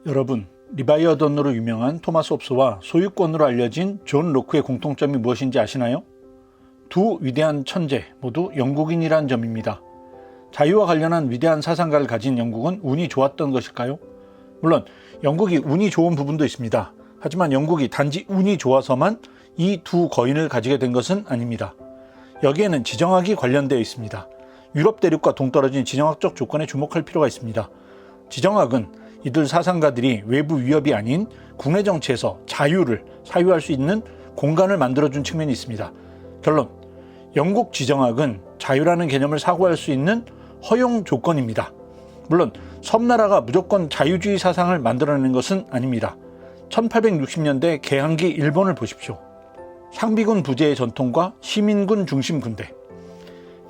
여러분, 리바이어던으로 유명한 토마스 홉스와 소유권으로 알려진 존 로크의 공통점이 무엇인지 아시나요? 두 위대한 천재, 모두 영국인이란 점입니다. 자유와 관련한 위대한 사상가를 가진 영국은 운이 좋았던 것일까요? 물론 영국이 운이 좋은 부분도 있습니다. 하지만 영국이 단지 운이 좋아서만 이 두 거인을 가지게 된 것은 아닙니다. 여기에는 지정학이 관련되어 있습니다. 유럽 대륙과 동떨어진 지정학적 조건에 주목할 필요가 있습니다. 지정학은 이들 사상가들이 외부 위협이 아닌 국내 정치에서 자유를 사유할 수 있는 공간을 만들어준 측면이 있습니다. 결론, 영국 지정학은 자유라는 개념을 사고할 수 있는 허용 조건입니다. 물론 섬나라가 무조건 자유주의 사상을 만들어내는 것은 아닙니다. 1860년대 개항기 일본을 보십시오. 상비군 부재의 전통과 시민군 중심 군대.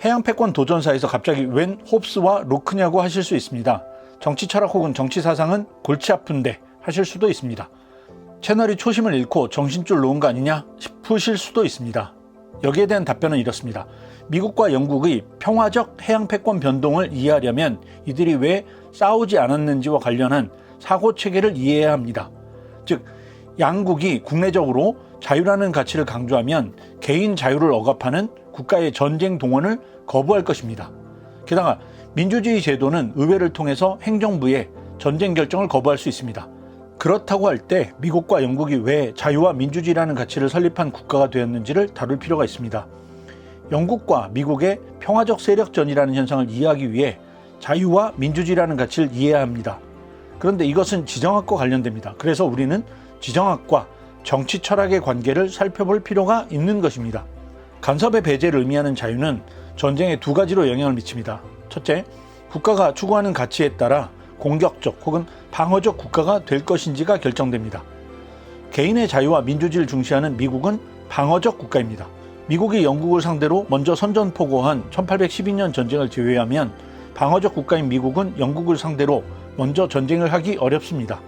해양 패권 도전사에서 갑자기 웬 홉스와 로크냐고 하실 수 있습니다. 정치 철학 혹은 정치 사상은 골치 아픈데 하실 수도 있습니다. 채널이 초심을 잃고 정신줄 놓은 거 아니냐 싶으실 수도 있습니다. 여기에 대한 답변은 이렇습니다. 미국과 영국의 평화적 해양 패권 변동을 이해하려면 이들이 왜 싸우지 않았는지와 관련한 사고 체계를 이해해야 합니다. 즉, 양국이 국내적으로 자유라는 가치를 강조하면 개인 자유를 억압하는 국가의 전쟁 동원을 거부할 것입니다. 게다가 민주주의 제도는 의회를 통해서 행정부의 전쟁 결정을 거부할 수 있습니다. 그렇다고 할 때 미국과 영국이 왜 자유와 민주주의라는 가치를 설립한 국가가 되었는지를 다룰 필요가 있습니다. 영국과 미국의 평화적 세력전이라는 현상을 이해하기 위해 자유와 민주주의라는 가치를 이해해야 합니다. 그런데 이것은 지정학과 관련됩니다. 그래서 우리는 지정학과 정치 철학의 관계를 살펴볼 필요가 있는 것입니다. 간섭의 배제를 의미하는 자유는 전쟁에 두 가지로 영향을 미칩니다. 첫째, 국가가 추구하는 가치에 따라 공격적 혹은 방어적 국가가 될 것인지가 결정됩니다. 개인의 자유와 민주주의를 중시하는 미국은 방어적 국가입니다. 미국이 영국을 상대로 먼저 선전포고한 1812년 전쟁을 제외하면 방어적 국가인 미국은 영국을 상대로 먼저 전쟁을 하기 어렵습니다.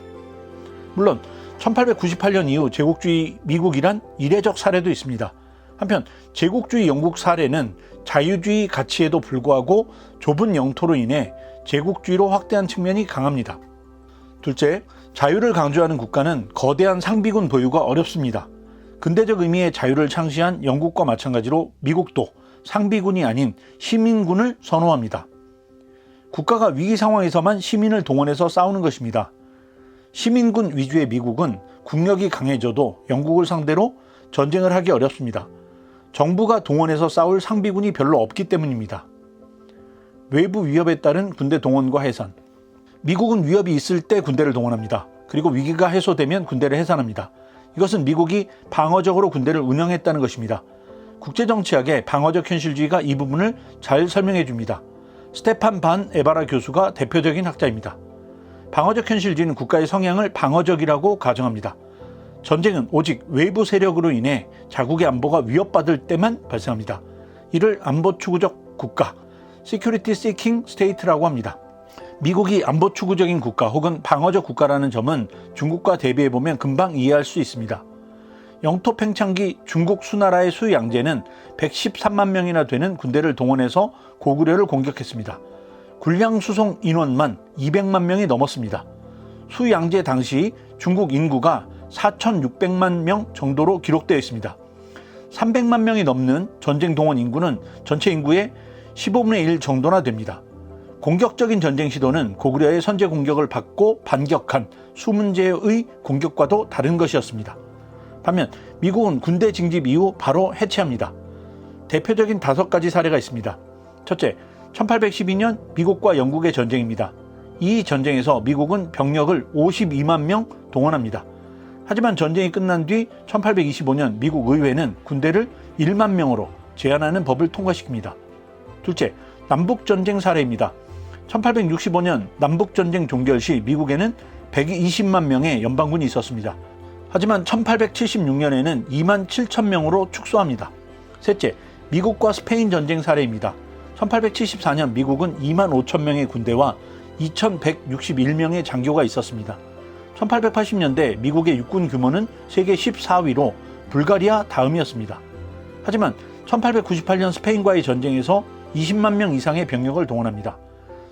물론 1898년 이후 제국주의 미국이란 이례적 사례도 있습니다. 한편 제국주의 영국 사례는 자유주의 가치에도 불구하고 좁은 영토로 인해 제국주의로 확대한 측면이 강합니다. 둘째, 자유를 강조하는 국가는 거대한 상비군 보유가 어렵습니다. 근대적 의미의 자유를 창시한 영국과 마찬가지로 미국도 상비군이 아닌 시민군을 선호합니다. 국가가 위기 상황에서만 시민을 동원해서 싸우는 것입니다. 시민군 위주의 미국은 국력이 강해져도 영국을 상대로 전쟁을 하기 어렵습니다. 정부가 동원해서 싸울 상비군이 별로 없기 때문입니다. 외부 위협에 따른 군대 동원과 해산. 미국은 위협이 있을 때 군대를 동원합니다. 그리고 위기가 해소되면 군대를 해산합니다. 이것은 미국이 방어적으로 군대를 운영했다는 것입니다. 국제정치학의 방어적 현실주의가 이 부분을 잘 설명해 줍니다. 스테판 반 에바라 교수가 대표적인 학자입니다. 방어적 현실주의는 국가의 성향을 방어적이라고 가정합니다. 전쟁은 오직 외부 세력으로 인해 자국의 안보가 위협받을 때만 발생합니다. 이를 안보 추구적 국가, Security Seeking State라고 합니다. 미국이 안보 추구적인 국가 혹은 방어적 국가라는 점은 중국과 대비해보면 금방 이해할 수 있습니다. 영토 팽창기 중국 수나라의 수양제는 113만 명이나 되는 군대를 동원해서 고구려를 공격했습니다. 군량 수송 인원만 200만 명이 넘었습니다. 수양제 당시 중국 인구가 4,600만 명 정도로 기록되어 있습니다. 300만 명이 넘는 전쟁 동원 인구는 전체 인구의 15분의 1 정도나 됩니다. 공격적인 전쟁 시도는 고구려의 선제 공격을 받고 반격한 수문제의 공격과도 다른 것이었습니다. 반면 미국은 군대 징집 이후 바로 해체합니다. 대표적인 5가지 사례가 있습니다. 첫째, 1812년 미국과 영국의 전쟁입니다. 이 전쟁에서 미국은 병력을 52만 명 동원합니다. 하지만 전쟁이 끝난 뒤 1825년 미국 의회는 군대를 1만 명으로 제한하는 법을 통과시킵니다. 둘째, 남북전쟁 사례입니다. 1865년 남북전쟁 종결 시 미국에는 120만 명의 연방군이 있었습니다. 하지만 1876년에는 2만 7천 명으로 축소합니다. 셋째, 미국과 스페인 전쟁 사례입니다. 1874년 미국은 2만 5천 명의 군대와 2,161명의 장교가 있었습니다. 1880년대 미국의 육군 규모는 세계 14위로 불가리아 다음이었습니다. 하지만 1898년 스페인과의 전쟁에서 20만 명 이상의 병력을 동원합니다.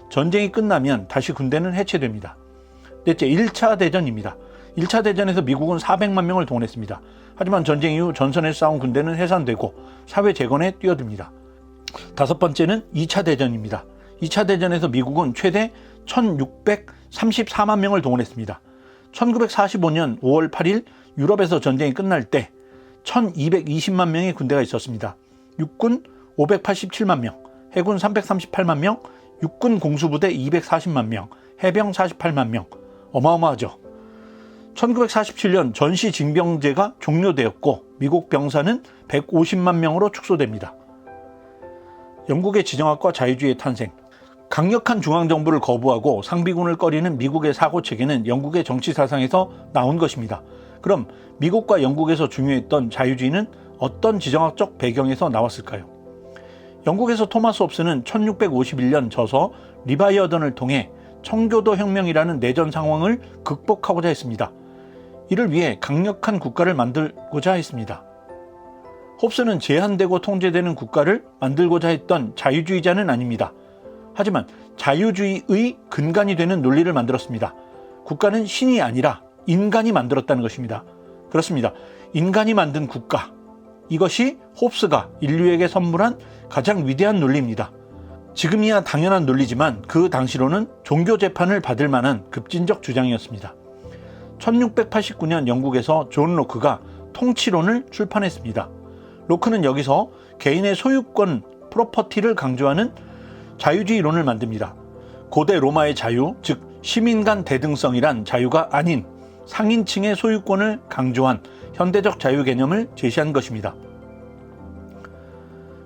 전쟁이 끝나면 다시 군대는 해체됩니다. 넷째, 1차 대전입니다. 1차 대전에서 미국은 400만 명을 동원했습니다. 하지만 전쟁 이후 전선에서 싸운 군대는 해산되고 사회 재건에 뛰어듭니다. 다섯 번째는 2차 대전입니다. 2차 대전에서 미국은 최대 1634만 명을 동원했습니다. 1945년 5월 8일 유럽에서 전쟁이 끝날 때 1220만 명의 군대가 있었습니다. 육군 587만 명, 해군 338만 명, 육군 공수부대 240만 명, 해병 48만 명. 어마어마하죠. 1947년 전시징병제가 종료되었고 미국 병사는 150만 명으로 축소됩니다. 영국의 지정학과 자유주의의 탄생. 강력한 중앙정부를 거부하고 상비군을 꺼리는 미국의 사고체계는 영국의 정치 사상에서 나온 것입니다. 그럼 미국과 영국에서 중요했던 자유주의는 어떤 지정학적 배경에서 나왔을까요? 영국에서 토마스 홉스는 1651년 저서 리바이어던을 통해 청교도 혁명이라는 내전 상황을 극복하고자 했습니다. 이를 위해 강력한 국가를 만들고자 했습니다. 홉스는 제한되고 통제되는 국가를 만들고자 했던 자유주의자는 아닙니다. 하지만 자유주의의 근간이 되는 논리를 만들었습니다. 국가는 신이 아니라 인간이 만들었다는 것입니다. 그렇습니다. 인간이 만든 국가. 이것이 홉스가 인류에게 선물한 가장 위대한 논리입니다. 지금이야 당연한 논리지만 그 당시로는 종교 재판을 받을 만한 급진적 주장이었습니다. 1689년 영국에서 존 로크가 통치론을 출판했습니다. 로크는 여기서 개인의 소유권, 프로퍼티를 강조하는 자유주의론을 만듭니다. 고대 로마의 자유, 즉 시민 간 대등성이란 자유가 아닌 상인층의 소유권을 강조한 현대적 자유 개념을 제시한 것입니다.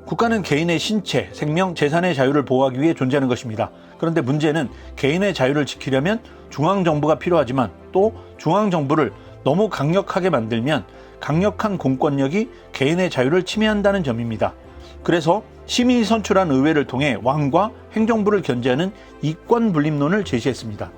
국가는 개인의 신체, 생명, 재산의 자유를 보호하기 위해 존재하는 것입니다. 그런데 문제는 개인의 자유를 지키려면 중앙정부가 필요하지만 또 중앙정부를 너무 강력하게 만들면 강력한 공권력이 개인의 자유를 침해한다는 점입니다. 그래서 시민이 선출한 의회를 통해 왕과 행정부를 견제하는 이권분립론을 제시했습니다.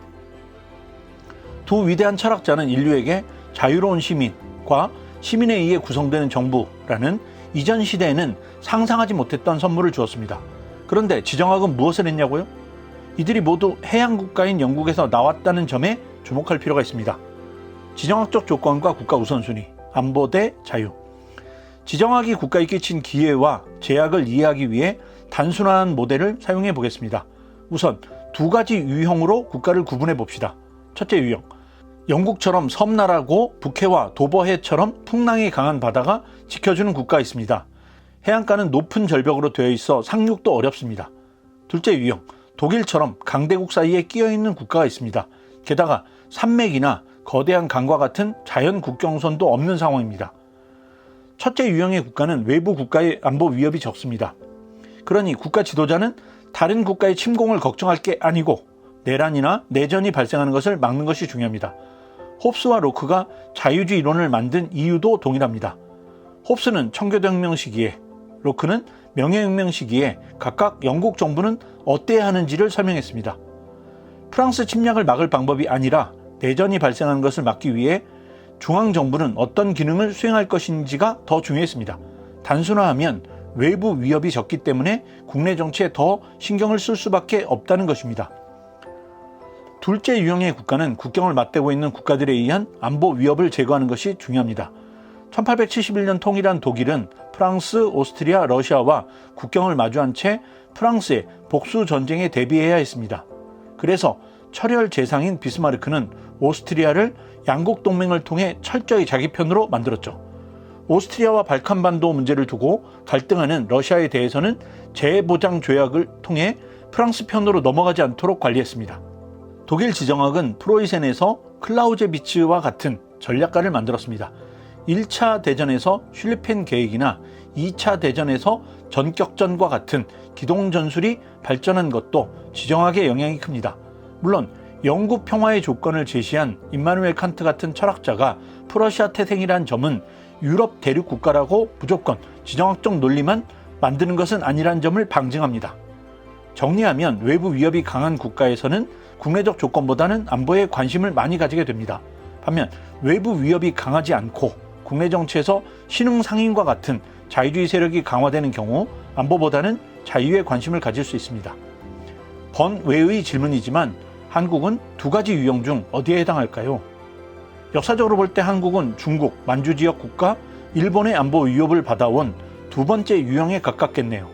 두 위대한 철학자는 인류에게 자유로운 시민과 시민에 의해 구성되는 정부라는 이전 시대에는 상상하지 못했던 선물을 주었습니다. 그런데 지정학은 무엇을 했냐고요? 이들이 모두 해양 국가인 영국에서 나왔다는 점에 주목할 필요가 있습니다. 지정학적 조건과 국가 우선순위, 안보 대 자유. 지정학이 국가에 끼친 기회와 제약을 이해하기 위해 단순한 모델을 사용해 보겠습니다. 우선 두 가지 유형으로 국가를 구분해 봅시다. 첫째 유형, 영국처럼 섬나라고 북해와 도버해처럼 풍랑이 강한 바다가 지켜주는 국가가 있습니다. 해안가는 높은 절벽으로 되어 있어 상륙도 어렵습니다. 둘째 유형, 독일처럼 강대국 사이에 끼어있는 국가가 있습니다. 게다가 산맥이나 거대한 강과 같은 자연 국경선도 없는 상황입니다. 첫째 유형의 국가는 외부 국가의 안보 위협이 적습니다. 그러니 국가 지도자는 다른 국가의 침공을 걱정할 게 아니고 내란이나 내전이 발생하는 것을 막는 것이 중요합니다. 홉스와 로크가 자유주의 이론을 만든 이유도 동일합니다. 홉스는 청교도혁명 시기에, 로크는 명예혁명 시기에 각각 영국 정부는 어때야 하는지를 설명했습니다. 프랑스 침략을 막을 방법이 아니라 내전이 발생하는 것을 막기 위해 중앙정부는 어떤 기능을 수행할 것인지가 더 중요했습니다. 단순화하면 외부 위협이 적기 때문에 국내 정치에 더 신경을 쓸 수밖에 없다는 것입니다. 둘째 유형의 국가는 국경을 맞대고 있는 국가들에 의한 안보 위협을 제거하는 것이 중요합니다. 1871년 통일한 독일은 프랑스, 오스트리아, 러시아와 국경을 마주한 채 프랑스의 복수 전쟁에 대비해야 했습니다. 그래서 철혈 제상인 비스마르크는 오스트리아를 양국 동맹을 통해 철저히 자기 편으로 만들었죠. 오스트리아와 발칸반도 문제를 두고 갈등하는 러시아에 대해서는 재보장 조약을 통해 프랑스 편으로 넘어가지 않도록 관리했습니다. 독일 지정학은 프로이센에서 클라우제비츠와 같은 전략가를 만들었습니다. 1차 대전에서 슐리펜 계획이나 2차 대전에서 전격전과 같은 기동전술이 발전한 것도 지정학의 영향이 큽니다. 물론 영구 평화의 조건을 제시한 임마누엘 칸트 같은 철학자가 프러시아 태생이란 점은 유럽 대륙 국가라고 무조건 지정학적 논리만 만드는 것은 아니란 점을 방증합니다. 정리하면 외부 위협이 강한 국가에서는 국내적 조건보다는 안보에 관심을 많이 가지게 됩니다. 반면 외부 위협이 강하지 않고 국내 정치에서 신흥상인과 같은 자유주의 세력이 강화되는 경우 안보보다는 자유에 관심을 가질 수 있습니다. 번외의 질문이지만 한국은 두 가지 유형 중 어디에 해당할까요? 역사적으로 볼 때 한국은 중국, 만주 지역 국가, 일본의 안보 위협을 받아온 두 번째 유형에 가깝겠네요.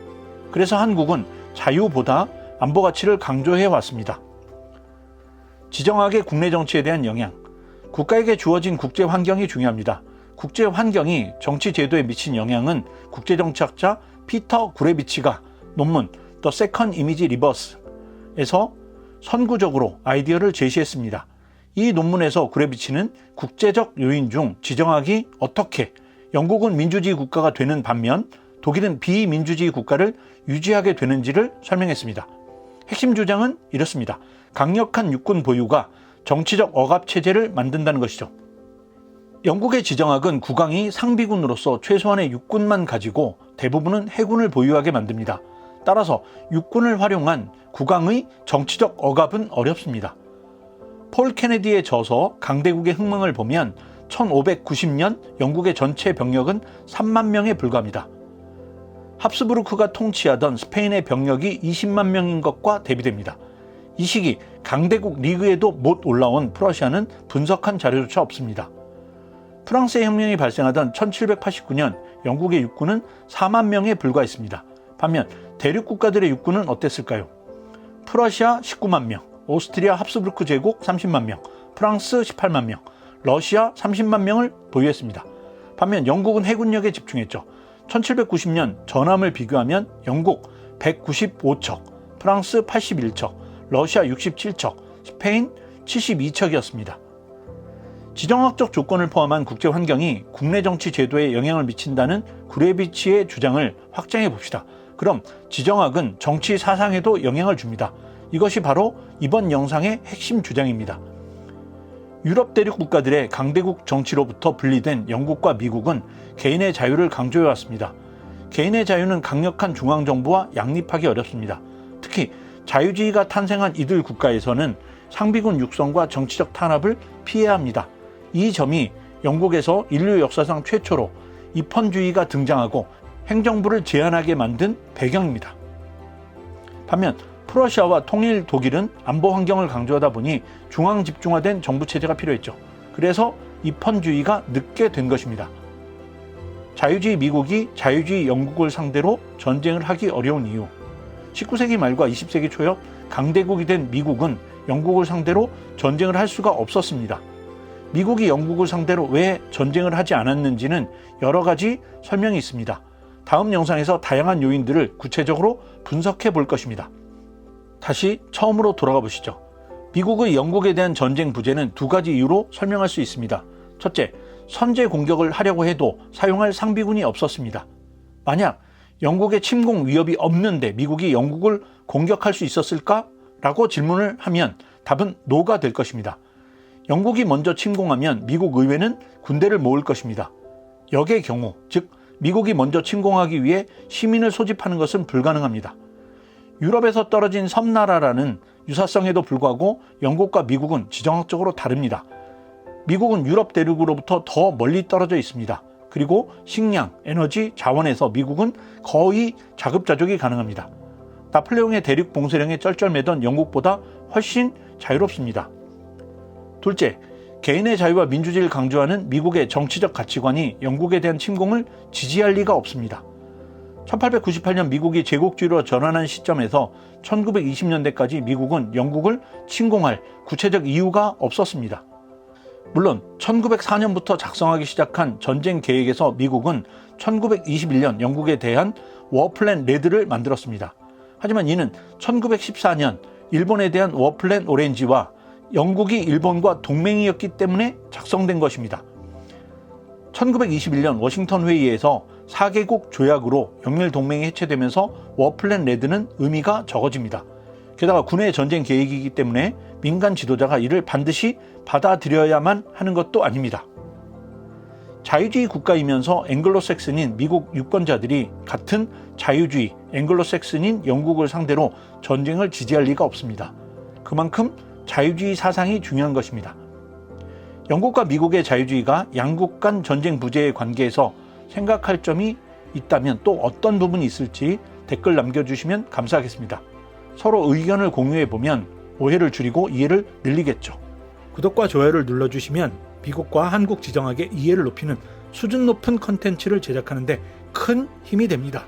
그래서 한국은 자유보다 안보 가치를 강조해 왔습니다. 지정학의 국내 정치에 대한 영향. 국가에게 주어진 국제 환경이 중요합니다. 국제 환경이 정치 제도에 미친 영향은 국제정치학자 피터 구레비치가 논문 The Second Image Reverse에서 선구적으로 아이디어를 제시했습니다. 이 논문에서 구레비치는 국제적 요인 중 지정학이 어떻게 영국은 민주주의 국가가 되는 반면 독일은 비민주주의 국가를 유지하게 되는지를 설명했습니다. 핵심 주장은 이렇습니다. 강력한 육군 보유가 정치적 억압체제를 만든다는 것이죠. 영국의 지정학은 국왕이 상비군으로서 최소한의 육군만 가지고 대부분은 해군을 보유하게 만듭니다. 따라서 육군을 활용한 국왕의 정치적 억압은 어렵습니다. 폴 케네디의 저서 강대국의 흥망을 보면 1590년 영국의 전체 병력은 3만 명에 불과합니다. 합스부르크가 통치하던 스페인의 병력이 20만 명인 것과 대비됩니다. 이 시기 강대국 리그에도 못 올라온 프러시아는 분석한 자료조차 없습니다. 프랑스의 혁명이 발생하던 1789년 영국의 육군은 4만 명에 불과했습니다. 반면 대륙 국가들의 육군은 어땠을까요? 프러시아 19만 명, 오스트리아 합스부르크 제국 30만 명, 프랑스 18만 명, 러시아 30만 명을 보유했습니다. 반면 영국은 해군력에 집중했죠. 1790년 전함을 비교하면 영국 195척, 프랑스 81척, 러시아 67척, 스페인 72척이었습니다. 지정학적 조건을 포함한 국제 환경이 국내 정치 제도에 영향을 미친다는 구레비치의 주장을 확장해 봅시다. 그럼 지정학은 정치 사상에도 영향을 줍니다. 이것이 바로 이번 영상의 핵심 주장입니다. 유럽 대륙 국가들의 강대국 정치로부터 분리된 영국과 미국은 개인의 자유를 강조해 왔습니다. 개인의 자유는 강력한 중앙정부와 양립하기 어렵습니다. 특히 자유주의가 탄생한 이들 국가에서는 상비군 육성과 정치적 탄압을 피해야 합니다. 이 점이 영국에서 인류 역사상 최초로 입헌주의가 등장하고 행정부를 제한하게 만든 배경입니다. 반면 프러시아와 통일 독일은 안보 환경을 강조하다 보니 중앙 집중화된 정부 체제가 필요했죠. 그래서 입헌주의가 늦게 된 것입니다. 자유주의 미국이 자유주의 영국을 상대로 전쟁을 하기 어려운 이유. 19세기 말과 20세기 초엽 강대국이 된 미국은 영국을 상대로 전쟁을 할 수가 없었습니다. 미국이 영국을 상대로 왜 전쟁을 하지 않았는지는 여러 가지 설명이 있습니다. 다음 영상에서 다양한 요인들을 구체적으로 분석해 볼 것입니다. 다시 처음으로 돌아가 보시죠. 미국의 영국에 대한 전쟁 부재는 두 가지 이유로 설명할 수 있습니다. 첫째, 선제 공격을 하려고 해도 사용할 상비군이 없었습니다. 만약 영국의 침공 위협이 없는데 미국이 영국을 공격할 수 있었을까? 라고 질문을 하면 답은 노가 될 것입니다. 영국이 먼저 침공하면 미국 의회는 군대를 모을 것입니다. 역의 경우, 즉 미국이 먼저 침공하기 위해 시민을 소집하는 것은 불가능합니다. 유럽에서 떨어진 섬나라라는 유사성에도 불구하고 영국과 미국은 지정학적으로 다릅니다. 미국은 유럽 대륙으로부터 더 멀리 떨어져 있습니다. 그리고 식량, 에너지, 자원에서 미국은 거의 자급자족이 가능합니다. 나폴레옹의 대륙 봉쇄령에 쩔쩔매던 영국보다 훨씬 자유롭습니다. 둘째, 개인의 자유와 민주주의를 강조하는 미국의 정치적 가치관이 영국에 대한 침공을 지지할 리가 없습니다. 1898년 미국이 제국주의로 전환한 시점에서 1920년대까지 미국은 영국을 침공할 구체적 이유가 없었습니다. 물론 1904년부터 작성하기 시작한 전쟁 계획에서 미국은 1921년 영국에 대한 워플랜 레드를 만들었습니다. 하지만 이는 1914년 일본에 대한 워플랜 오렌지와 영국이 일본과 동맹이었기 때문에 작성된 것입니다. 1921년 워싱턴 회의에서 4개국 조약으로 영일 동맹이 해체되면서 워플랜 레드는 의미가 적어집니다. 게다가 군의 전쟁 계획이기 때문에 민간 지도자가 이를 반드시 받아들여야만 하는 것도 아닙니다. 자유주의 국가이면서 앵글로색슨인 미국 유권자들이 같은 자유주의 앵글로색슨인 영국을 상대로 전쟁을 지지할 리가 없습니다. 그만큼 자유주의 사상이 중요한 것입니다. 영국과 미국의 자유주의가 양국 간 전쟁 부재의 관계에서 생각할 점이 있다면 또 어떤 부분이 있을지 댓글 남겨주시면 감사하겠습니다. 서로 의견을 공유해 보면 오해를 줄이고 이해를 늘리겠죠. 구독과 좋아요를 눌러주시면 미국과 한국 지정학의 이해를 높이는 수준 높은 컨텐츠를 제작하는 데 큰 힘이 됩니다.